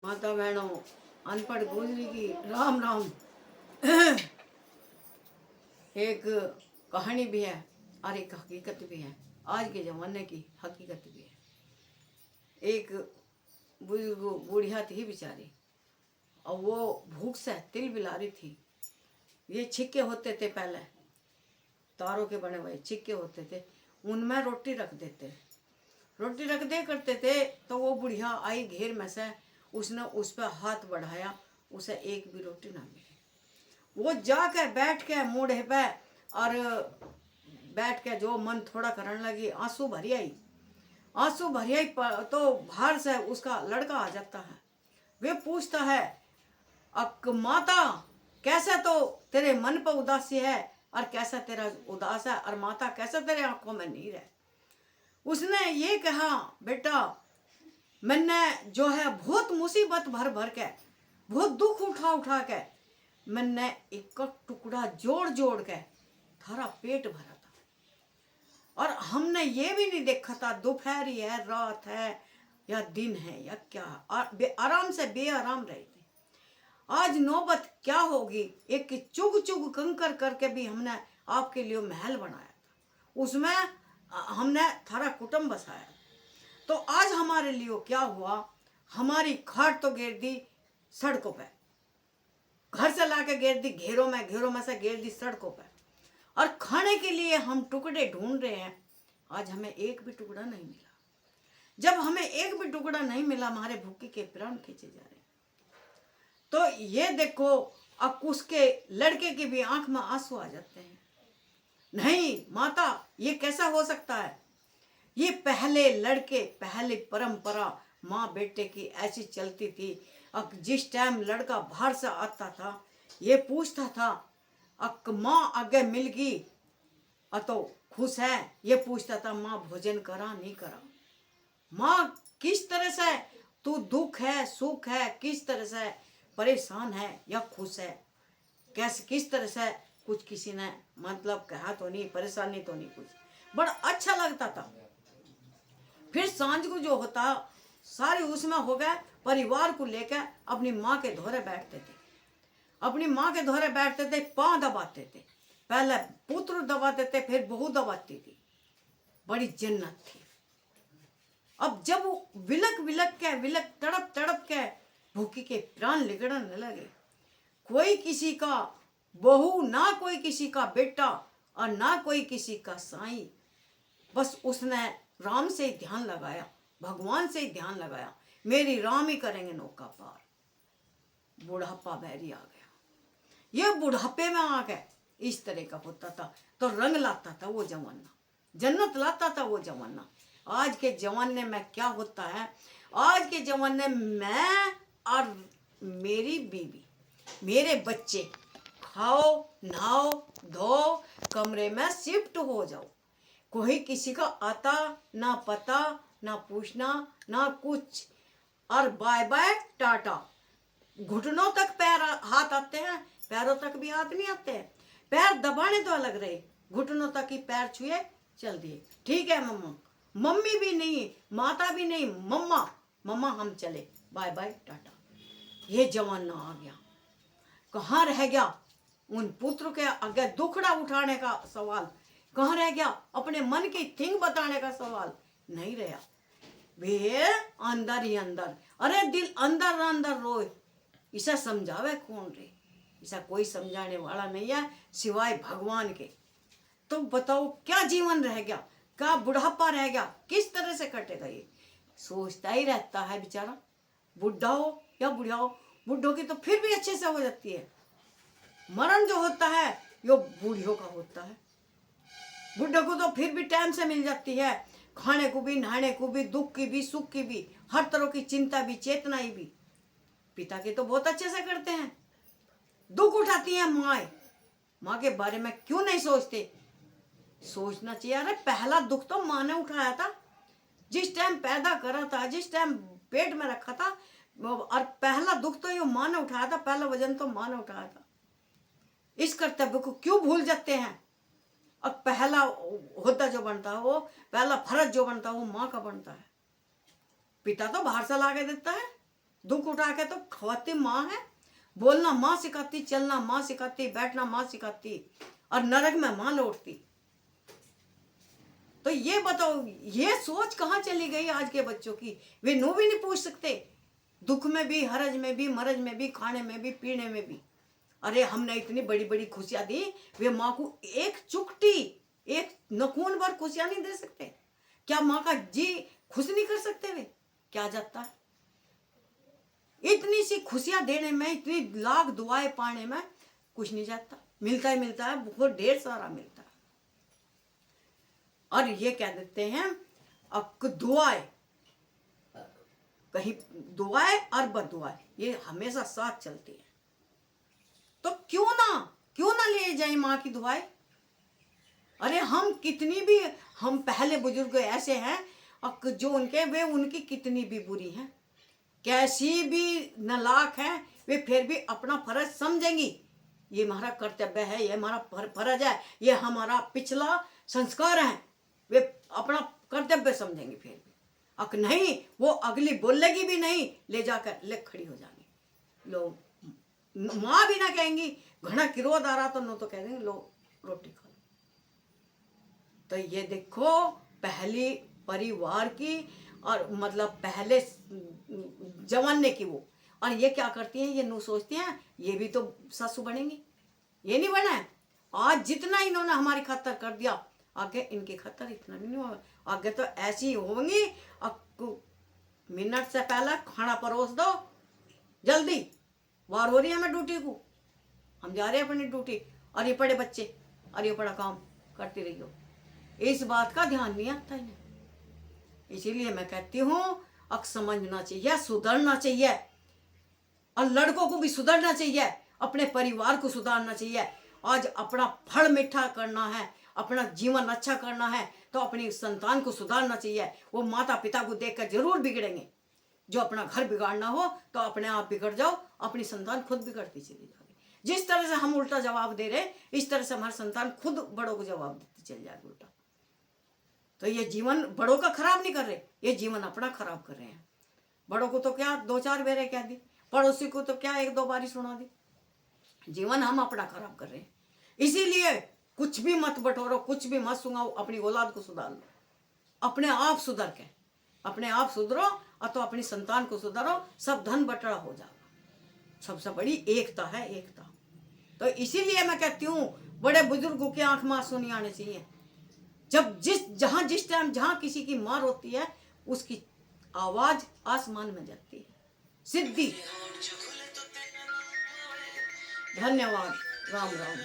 माता बहनों, अनपढ़ गुजरी की राम राम। एक कहानी भी है और एक हकीकत भी है, आज के ज़माने की हकीकत भी है। एक बुजुर्ग बूढ़िया थी बेचारी, और वो भूख से तिल बिला रही थी। ये छिक्के होते थे पहले, तारों के बने हुए छिक्के होते थे, उनमें रोटी रख देते, रोटी रख दे करते थे। तो वो बुढ़िया आई घेर में से, उसने उस पर हाथ बढ़ाया, उसे एक भी रोटी ना मिली। वो जाकर बैठ के मूढ़े पे और बैठ के जो मन थोड़ा करने लगी, आंसू भरी आई। आंसू भरी आई तो बाहर से उसका लड़का आ जाता है। वे पूछता है, अक माता कैसा तो तेरे मन पर उदासी है, और कैसा तेरा उदास है, और माता कैसा तेरे आंखों में नीर है। उसने ये कहा, बेटा मैंने जो है बहुत मुसीबत भर भर के, बहुत दुख उठा उठा के, मैंने एक टुकड़ा जोड़ जोड़ के थारा पेट भरा था, और हमने ये भी नहीं देखा था दोपहर है, रात है या दिन है या क्या, आराम से बेआराम रहे थे। आज नौबत क्या होगी, एक चुग चुग कंकर करके भी हमने आपके लिए महल बनाया था, उसमें हमने थारा कुटुंब बसाया। तो आज हमारे लिए क्या हुआ, हमारी खाट तो गिर दी सड़कों पे, घर से लाके गिर दी घेरों में, घेरों में से गिर दी सड़कों पे, और खाने के लिए हम टुकड़े ढूंढ रहे हैं, आज हमें एक भी टुकड़ा नहीं मिला। जब हमें एक भी टुकड़ा नहीं मिला, हमारे भूखे के प्राण खींचे जा रहे हैं। तो ये देखो, अब उसके लड़के की भी आंख में आंसू आ जाते हैं। नहीं माता, ये कैसा हो सकता है, ये पहले लड़के, पहले परंपरा माँ बेटे की ऐसी चलती थी। अब जिस टाइम लड़का बाहर से आता था, ये पूछता था, अक माँ आगे मिल गई तो खुश है, ये पूछता था माँ भोजन करा नहीं करा, माँ किस तरह से तू दुख है सुख है, किस तरह से परेशान है या खुश है, कैसे किस तरह से, कुछ किसी ने मतलब कहा तो नहीं, परेशानी तो नहीं, कुछ बड़ा अच्छा लगता था। फिर सांझ को जो होता सारी उसमें हो गए, परिवार को लेकर अपनी माँ के धोरे बैठते थे, अपनी माँ के धोरे बैठते थे, पाँव दबाते थे। पहले पुत्र दबाते थे, फिर बहू दबाती थी, बड़ी जन्नत थी। अब जब वो विलक विलक तड़प तड़प के भूखी के प्राण निकलने लगे, कोई किसी का बहू ना, कोई किसी का बेटा, और ना कोई किसी का साईं, बस उसने राम से ही ध्यान लगाया, भगवान से ही ध्यान लगाया, मेरी राम ही करेंगे नौका पार। बुढ़ापा बैरी आ गया, ये बुढ़ापे में आ गए, इस तरह का होता था। तो रंग लाता था वो जमाना, जन्नत लाता था वो जमाना। आज के जमाने में क्या होता है, आज के जमाने में और मेरी बीवी, मेरे बच्चे, खाओ नहाओ धो, कमरे में शिफ्ट हो जाओ, कोई किसी का आता ना पता, ना पूछना ना कुछ, और बाय बाय टाटा। घुटनों तक पैर हाथ आते हैं, पैरों तक भी हाथ नहीं आते हैं, पैर दबाने तो अलग रहे, घुटनों तक ही पैर छुए चल दिए, ठीक है मम्मा, मम्मी भी नहीं, माता भी नहीं, मम्मा मम्मा हम चले, बाय बाय टाटा। ये जमाना आ गया। कहाँ रह गया उन पुत्र के आगे दुखड़ा उठाने का सवाल, कहाँ रह गया अपने मन की थिंग बताने का सवाल, नहीं रहा। वे अंदर ही अंदर, अरे दिल अंदर अंदर रोए, इसे समझावे कौन रे, इसे कोई समझाने वाला नहीं है सिवाय भगवान के। तो बताओ क्या जीवन रह गया, क्या बुढ़ापा रह गया, किस तरह से कटेगा। ये सोचता ही रहता है बेचारा, बुढ़ा हो या बुढ़िया हो, बुढ़ों की तो फिर भी अच्छे से हो जाती है, मरण जो होता है यो बूढ़ियों का होता है। बुढ़ों को तो फिर भी टाइम से मिल जाती है, खाने को भी, नहाने को भी, दुख की भी, सुख की भी, हर तरह की चिंता भी, चेतना ही भी। पिता के तो बहुत अच्छे से करते हैं, दुख उठाती हैं माँ, माँ के बारे में क्यों नहीं सोचते, सोचना चाहिए। अरे पहला दुख तो माँ ने उठाया था, जिस टाइम पैदा करा था, जिस टाइम पेट में रखा था, और पहला दुख तो ये माँ ने उठाया था, पहला वजन तो माँ ने उठाया था। इस कर्तव्य को क्यों भूल जाते हैं। और पहला होता जो बनता है, वो पहला फर्ज जो बनता है वो माँ का बनता है, पिता तो बाहर से ला के देता है, दुख उठा के तो खवाती माँ है। बोलना माँ सिखाती, चलना माँ सिखाती, बैठना माँ सिखाती, और नरक में माँ लौटती। तो ये बताओ, ये सोच कहाँ चली गई आज के बच्चों की? वे नो भी नहीं पूछ सकते, दुख में भी, हरज में भी, मरज में भी, खाने में भी, पीने में भी। अरे हमने इतनी बड़ी बड़ी खुशियां दी, वे माँ को एक चुटकी, एक नखून भर खुशियां नहीं दे सकते? क्या माँ का जी खुश नहीं कर सकते वे? क्या जाता है इतनी सी खुशियां देने में, इतनी लाख दुआएं पाने में? कुछ नहीं जाता, मिलता है बहुत ढेर सारा मिलता है। और ये कह देते हैं अब दुआएं, कहीं दुआएं और बदुआएं ये हमेशा साथ चलती है। तो क्यों ना ले जाए माँ की दुआएं? अरे हम कितनी भी, हम पहले बुजुर्ग ऐसे हैं जो उनकी कितनी भी बुरी हैं, कैसी भी नालायक हैं, वे फिर भी अपना फर्ज समझेंगी। ये हमारा कर्तव्य है, ये हमारा फर्ज है, ये हमारा पिछला संस्कार है, वे अपना कर्तव्य समझेंगे फिर भी। अक नहीं, वो अगली बोलेगी भी नहीं, ले जाकर ले खड़ी हो जाएंगी। लोग माँ भी ना कहेंगी घना क्रोध आ रहा तो नो, तो कह देंगे लो रोटी खा लो। तो ये देखो पहली परिवार की, और मतलब पहले जमाने की वो। और ये क्या करती हैं, ये नो सोचती हैं ये भी तो सासू बनेंगी। ये नहीं बना है। आज जितना इन्होंने हमारी खातर कर दिया, आगे इनकी खातर इतना भी नहीं होगा। आगे तो ऐसी होंगी, मिनट से पहले खाना परोस दो, जल्दी वार हो रही है हमें ड्यूटी को, हम जा रहे हैं अपनी ड्यूटी, और ये पड़े बच्चे और ये पड़ा काम करती रही हो। इस बात का ध्यान नहीं आता है। इसीलिए मैं कहती हूँ अब समझना चाहिए, सुधरना चाहिए, और लड़कों को भी सुधरना चाहिए, अपने परिवार को सुधारना चाहिए। आज अपना फल मीठा करना है, अपना जीवन अच्छा करना है, तो अपनी संतान को सुधारना चाहिए। वो माता पिता को देखकर जरूर बिगड़ेंगे। जो अपना घर बिगाड़ना हो तो अपने आप बिगड़ जाओ, अपनी संतान खुद बिगड़ती चली जाएगी। जिस तरह से हम उल्टा जवाब दे रहे, इस तरह से हमारी संतान खुद बड़ों को जवाब देती चली जाएगी उल्टा। तो ये जीवन बड़ों का खराब नहीं कर रहे, ये जीवन अपना खराब कर रहे हैं। बड़ों को तो क्या 2-4 बेरे कह दी, पड़ोसी को तो क्या 1-2 बारी सुना दी, जीवन हम अपना खराब कर रहे हैं। इसीलिए कुछ भी मत बटोरो, कुछ भी मत सुनाओ, अपनी औलाद को सुधार लो, अपने आप सुधर के, अपने आप सुधरो, और तो अपनी संतान को सुधारो, सब धन बटरा हो जाएगा। सबसे बड़ी एकता है, एकता। तो इसीलिए मैं कहती हूँ बड़े बुजुर्गों की आंख में आंसू नहीं आने चाहिए। जब जिस टाइम जहां किसी की मार होती है, उसकी आवाज आसमान में जाती है, सिद्धि। धन्यवाद। राम राम।